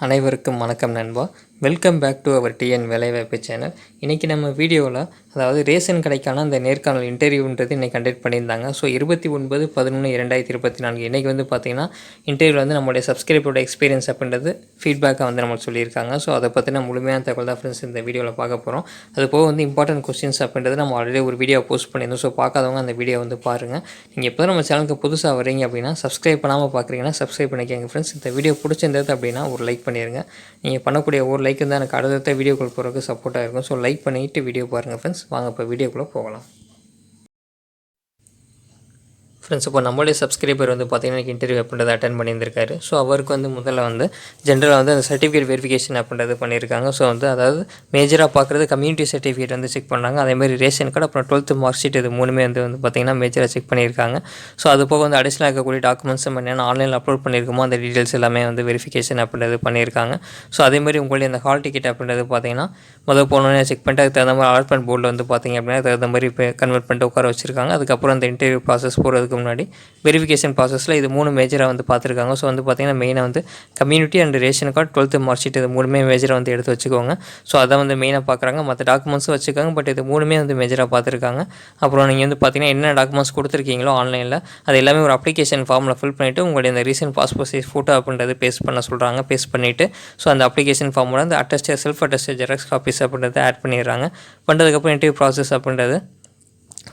அனைவருக்கும் வணக்கம் நண்பா. Welcome back to our TN வேலைவாய்ப்பு சேனல். இன்றைக்கி நம்ம வீடியோவில் அதாவது ரேஷன் கடைக்கான அந்த நேர்காணல் இன்டர்வியூன்றது இன்றைக்கி கண்டக்ட் பண்ணியிருந்தாங்க. ஸோ 29/11/2024 இன்றைக்கி வந்து பார்த்திங்கன்னா இன்டர்வியூவில் வந்து நம்மளுடைய சப்ஸ்கிரைபரோட எக்ஸ்பீரியன்ஸ் அப்படின்றது ஃபீட்பேக்காக வந்து நம்மளுக்கு சொல்லியிருக்காங்க. ஸோ அதை பற்றின முழுமையான தகவல் தான் ஃப்ரெண்ட்ஸ் இந்த வீடியோவில் பார்க்க போகிறோம். அது போக வந்து இம்பார்ட்டன்ட் கொஸ்டின்ஸ் அப்படின்றது நம்ம ஆல்ரெடி ஒரு வீடியோ போஸ்ட் பண்ணியிருந்தோம். ஸோ பார்க்காதவங்க அந்த வீடியோ வந்து பாருங்கள். நீங்கள் எப்போ நம்ம சேனலுக்கு புதுசாக வரீங்க அப்படின்னா சப்ஸ்கிரைப் பண்ணாமல் பார்க்குறீங்கன்னா சப்ஸ்கிரைப் பண்ணிக்கோங்க ஃப்ரெண்ட்ஸ். இந்த வீடியோ பிடிச்சிருந்தது அப்படின்னா ஒரு லைக் பண்ணிடுங்க. நீங்கள் பண்ணக்கூடிய ஒரு லைக் தான் எனக்கு அடுத்த வீடியோக்குள் போகிறதுக்கு சப்போர்ட்டாக இருக்கும். ஸோ லைக் பண்ணிவிட்டு வீடியோ பாருங்கள் ஃப்ரெண்ட்ஸ். வாங்க இப்போ வீடியோக்குள்ளே போகலாம். ஃப்ரெண்ட்ஸ், இப்போ நம்மளுடைய சப்ஸ்கிரைபர் வந்து பார்த்திங்கன்னா இன்டர்வியூ அப்படின்றத அட்டன் பண்ணியிருந்திருக்காரு. ஸோ அவருக்கு வந்து முதல்ல வந்து ஜென்ரலாக வந்து அந்த சர்டிஃபிகேட் வெரிஃபிகேஷன் அப்படின்றது பண்ணியிருக்காங்க. ஸோ வந்து அதாவது மேஜராக பார்க்குறது கம்யூனிட்டி சர்டிஃபிகேட் வந்து செக் பண்ணாங்க. அதேமாதிரி ரேஷன் கார்டு அப்புறம் 12th மார்க் ஷீட் இது மூணுமே வந்து பார்த்திங்கன்னா மேஜராக செக் பண்ணியிருக்காங்க. ஸோ அது போக வந்து அடிஷனலாக இருக்கக்கூடிய டாக்குமெண்ட்ஸ் என்னென்ன ஆன்லைனில் அப்லோட் பண்ணியிருக்கோமோ அந்த டீட்டெயில்ஸ் எல்லாமே வந்து வெரிஃபிகேஷன் அப்படின்றது பண்ணியிருக்காங்க. ஸோ அதேமாதிரி உங்களுடைய அந்த ஹால் டிக்கெட் அப்படின்றது பார்த்திங்கன்னா முதல் போனோன்னே செக் பண்ணிட்டு அதுக்கு தகுந்த மாதிரி அலாட்மெண்ட் போர்டில் வந்து பார்த்திங்க அப்படின்னா தகுந்த மாதிரி இப்போ கன்வெர்ட் பண்ணிட்டு உட்கார வச்சுருக்காங்க. அதுக்கப்புறம் அந்த இன்டர்வியூ ப்ராசஸ் போகிறதுக்கு முன்னாடி வெரிஃபிகேஷன் ப்ராசஸில் இது 3 மேஜராக வந்து பார்த்துருக்காங்க. ஸோ வந்து பார்த்திங்கன்னா மெயினாக வந்து community and ration card 12th mark sheet இது 3மே மேஜராக வந்து எடுத்து வச்சுக்கோங்க. ஸோ அதை வந்து மெயினாக பார்க்குறாங்க. மற்ற டாக்குமெண்ட்ஸும் வச்சுக்காங்க. பட் இது 3மே வந்து மேஜராக பார்த்துருக்காங்க. அப்புறம் நீங்கள் வந்து பார்த்திங்கன்னா என்ன டாக்குமெண்ட்ஸ் கொடுத்துருக்கீங்களோ ஆன்லைனில் அது எல்லாமே ஒரு அப்ளிகேஷன் ஃபார்மில் ஃபில் பண்ணிவிட்டு உங்களுடைய இந்த ரீசன்ட் பாஸ்போர்ட் சைஸ் ஃபோட்டோ அப்படின்றது பேஸ்ட் பண்ண சொல்கிறாங்க. பேஸ்ட் பண்ணிவிட்டு ஸோ அந்த அப்ளிகேஷன் ஃபார்மோட அந்த attested self attested xerox copies அப்படின்றத ஆட் பண்ணிடுறாங்க. பண்ணுறதுக்கப்புறம் இன்டர்வியூ ப்ராசஸ் அப்படின்றது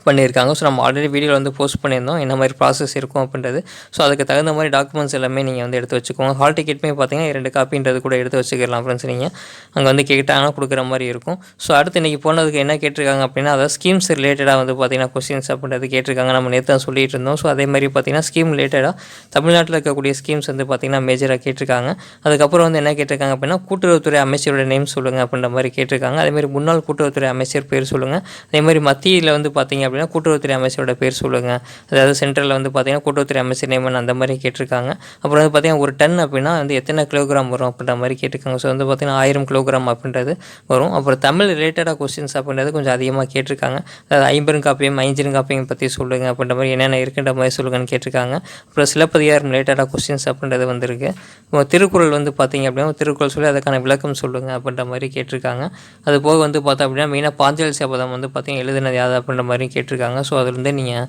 பண்ணியிருக்காங்க. ஸோ நம்ம ஆல்ரெடி வீடியோவில் வந்து போஸ்ட் பண்ணியிருந்தோம் என்ன மாதிரி ப்ராசஸ் இருக்கும் அப்படின்றது. ஸோ அதுக்கு தகுந்த மாதிரி டாக்குமெண்ட்ஸ் எல்லாமே நீங்கள் வந்து எடுத்து வச்சுக்கோங்க. ஹால் டிக்கெட்டுமே பார்த்தீங்கன்னா 2 காப்பின்றது கூட எடுத்து வச்சுக்கலாம் ஃப்ரெண்ட்ஸ். நீங்கள் அங்கே வந்து கேட்டாங்கன்னா கொடுக்குற மாதிரி இருக்கும். ஸோ அடுத்து இன்றைக்கி போனதுக்கு என்ன கேட்டிருக்காங்க அப்படின்னா அதாவது ஸ்கீம்ஸ் ரிலேட்டடாக வந்து பார்த்திங்கன்னா கொஸ்டின்ஸ் அப்படின்றது கேட்டிருக்காங்க. நம்ம நேற்று தான் சொல்லிட்டு இருந்தோம். ஸோ அதே மாதிரி பார்த்திங்கன்னா ஸ்கீம் ரிலேட்டடாக தமிழ்நாட்டில் இருக்கக்கூடிய ஸ்கீம்ஸ் வந்து பார்த்திங்கன்னா மேஜராக கேட்டிருக்காங்க. அதுக்கப்புறம் வந்து என்ன கேட்டிருக்காங்க அப்படின்னா கூட்டுறவுத்துறை அமைச்சரோட நேம் சொல்லுங்கள் அப்படின்ற மாதிரி கேட்டிருக்காங்க. அதேமாதிரி முன்னாள் கூட்டுறவுத்துறை அமைச்சர் பேர் சொல்லுங்கள். அதேமாதிரி மத்தியில் வந்து பார்த்திங்க அப்படின்னா கூட்டுறவுத்துறை அமைச்சரோட பேர் சொல்லுங்கள். அதாவது சென்ட்ரலில் வந்து பார்த்திங்கன்னா கூட்டுறவுத்துறை அமைச்சர் நேமன் அந்த மாதிரி கேட்டிருக்காங்க. அப்புறம் வந்து பார்த்திங்கன்னா ஒரு டன் அப்படின்னா வந்து எத்தனை கிலோகிராம் வரும் அப்படின்ற மாதிரி கேட்டிருக்காங்க. ஸோ வந்து பார்த்திங்கன்னா 1000 கிலோகிராம் அப்படின்றது வரும். அப்புறம் தமிழ் ரிலேட்டடாக கொஸ்டின்ஸ் அப்படின்றது கொஞ்சம் அதிகமாக கேட்டிருக்காங்க. அதாவது 50 காப்பியம் 5 காப்பியம் பற்றி சொல்லுங்கள் அப்படின்ற மாதிரி என்னென்ன இருக்குன்ற மாதிரி சொல்லுங்கன்னு கேட்டிருக்காங்க. அப்புறம் சிலப்பதிகாரம் ரிலேட்டடாக கொஸ்டின்ஸ் அப்படின்றது வந்திருக்கு. திருக்குறள் வந்து பார்த்திங்க அப்படின்னா திருக்குறள் சொல்லி அதுக்கான விளக்கம் சொல்லுங்கள் அப்படின்ற மாதிரி கேட்டிருக்காங்க. அது போக வந்து பார்த்தோம் அப்படின்னா மெயினாக பாஞ்சாலி சபதம் வந்து பார்த்திங்கன்னா எழுதினது யாது அப்படின்ற மாதிரி கேட்டிருக்காங்க. ஸோ அதுலேருந்து நீங்கள்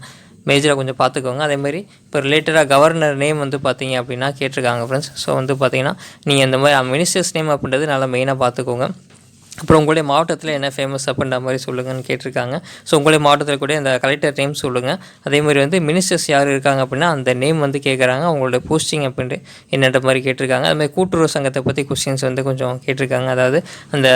மேஜராக கொஞ்சம் பார்த்துக்கோங்க. அதேமாதிரி இப்போ ரிலேட்டடாக கவர்னர் நேம் வந்து பார்த்தீங்க அப்படின்னா கேட்டிருக்காங்க ஃப்ரெண்ட்ஸ். ஸோ வந்து பார்த்திங்கன்னா நீங்கள் இந்த மாதிரி மினிஸ்டர்ஸ் நேம் அப்படின்றது நல்லா மெயினாக பார்த்துக்கோங்க. அப்புறம் உங்களுடைய மாவட்டத்தில் என்ன ஃபேமஸ் அப்படின்ற மாதிரி சொல்லுங்கன்னு கேட்டிருக்காங்க. ஸோ உங்களுடைய மாவட்டத்தில் கூட இந்த கலெக்டர் நேம் சொல்லுங்கள். அதேமாதிரி வந்து மினிஸ்டர்ஸ் யார் இருக்காங்க அப்படின்னா அந்த நேம் வந்து கேட்குறாங்க. அவங்களோட போஸ்டிங் அப்படின்ட்டு என்னன்ற மாதிரி கேட்டிருக்காங்க. அதுமாதிரி கூட்டுறவு சங்கத்தை பற்றி கொஸ்டின்ஸ் வந்து கொஞ்சம் கேட்டிருக்காங்க. அதாவது அந்த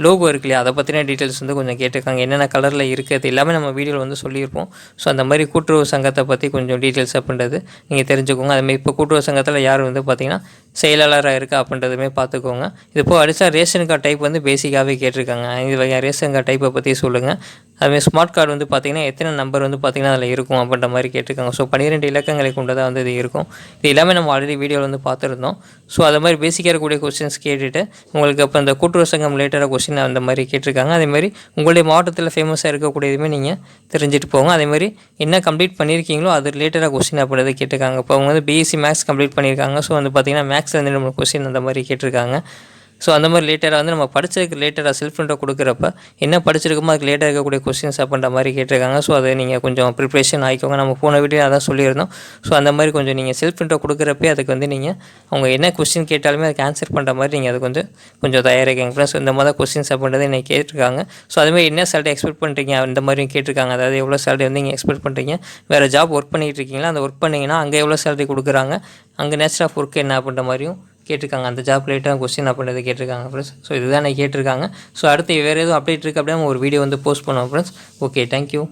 லோகோ இருக்கு இல்லையா அதை பற்றின டீட்டெயில்ஸ் வந்து கொஞ்சம் கேட்டிருக்காங்க. என்னென்ன கலரில் இருக்குது எல்லாமே நம்ம வீடியோவில் வந்து சொல்லியிருப்போம். ஸோ அந்த மாதிரி கூட்டுறவு சங்கத்தை பற்றி கொஞ்சம் டீட்டெயில்ஸ் அப்படின்றது நீங்கள் தெரிஞ்சுக்கோங்க. அதுமாதிரி இப்போ கூட்டுறவு சங்கத்தில் யார் வந்து பார்த்திங்கன்னா செயலாளராக இருக்கா அப்படின்றதுமே பார்த்துக்கோங்க. இது போக அடித்தா ரேஷன் கார்டு டைப் வந்து பேசிக்காகவே கேட்டிருக்காங்க. 5 வகையான ரேஷன் கார்டு டைப்பை பற்றி சொல்லுங்கள். அதுமாதிரி ஸ்மார்ட் கார்டு வந்து பார்த்திங்கன்னா எத்தனை நம்பர் வந்து பார்த்திங்கன்னா அதில் இருக்கும் அப்படின்ற மாதிரி கேட்டிருக்காங்க. ஸோ 12 இலக்கங்களை கொண்டதாக வந்து இது இருக்கும். இது எல்லாமே நம்ம ஆல்ரெடி வீடியோவில் வந்து பார்த்துருந்தோம். ஸோ அது மாதிரி பேசிக்காக இருக்கக்கூடிய கொஸ்டின்ஸ் கேட்டுட்டு உங்களுக்கு அப்போ இந்த கூட்டுறவு சங்கம் ரிலேட்டடாக கொஸ்டின் அந்த மாதிரி கேட்டிருக்காங்க. அதேமாதிரி உங்களுடைய மாவட்டத்தில் ஃபேமஸாக இருக்கக்கூடியதுமே நீங்கள் தெரிஞ்சுட்டு போங்க. அதேமாதிரி என்ன கம்ப்ளீட் பண்ணியிருக்கீங்களோ அது ரிலேட்டடாக கொஸ்டின் அப்படின்றத கேட்டிருக்காங்க. இப்போ அவங்க வந்து பிஎஸ்சி மேக்ஸ் கம்ப்ளீட் பண்ணியிருக்காங்க. ஸோ வந்து பார்த்திங்கன்னா மேக்ஸில் வந்து நம்ம கொஸ்டின் அந்த மாதிரி கேட்டிருக்காங்க. ஸோ அந்த மாதிரி ரிலேட்டடாக வந்து நம்ம படித்ததுக்கு ரிலேட்டடாக செல்ஃப் இன்ட்ரோ கொடுக்குறப்ப என்ன படிச்சிருக்கோமோ அதுக்கு ரிலேட்டாக இருக்கக்கூடிய கொஸ்டின்ஸ் அப்படின்ற மாதிரி கேட்டிருக்காங்க. ஸோ அதை நீங்கள் கொஞ்சம் ப்ரிப்ரேஷன் ஆகிக்கோங்க. நம்ம போன வீடியோ அதான் சொல்லியிருந்தோம். ஸோ அந்த மாதிரி கொஞ்சம் நீங்கள் செல்ஃப் இன்ட்ரோ கொடுக்குறப்பே அதுக்கு வந்து நீங்கள் அவங்க என்ன கொஸ்டின் கேட்டாலுமே அதுக்கு ஆன்சர் பண்ணுற மாதிரி நீங்கள் அதுக்கு வந்து கொஞ்சம் தயாரிக்கங்க ஃப்ரெண்ட்ஸ். இந்த மாதிரி கொஸ்டின்ஸ் அப்படின்றது என்னை கேட்டிருக்காங்க. ஸோ அதுமாதிரி என்ன சேலரி எக்ஸ்பெக்ட் பண்ணுறீங்க அந்த மாதிரியும் கேட்டிருக்காங்க. அதாவது எவ்வளோ சேலரி வந்து நீங்கள் எக்ஸ்பெக்ட் பண்ணுறீங்க, வேறு ஜாப் ஒர்க் பண்ணிகிட்டு இருக்கீங்களா, அந்த ஒர்க் பண்ணிங்கன்னா அங்கே எவ்வளோ சேலரி கொடுக்குறாங்க, அங்கே நேச்சர் ஆஃப் ஒர்க் என்ன அப்படின்ற மாதிரியும் கேட்டிருக்காங்க. அந்த ஜாப் ரிலேட்டாக கொஸ்டின் அப்படின்றது கேட்டிருக்காங்க ஃப்ரெண்ட்ஸ். ஸோ இதுதான் நான் கேட்டிருக்காங்க. ஸோ அடுத்து வேறு எதுவும் அப்டேட் இருக்குது அப்படின்னா ஒரு வீடியோ வந்து போஸ்ட் பண்ணுவோம் ஃப்ரெண்ட்ஸ். Okay, thank you.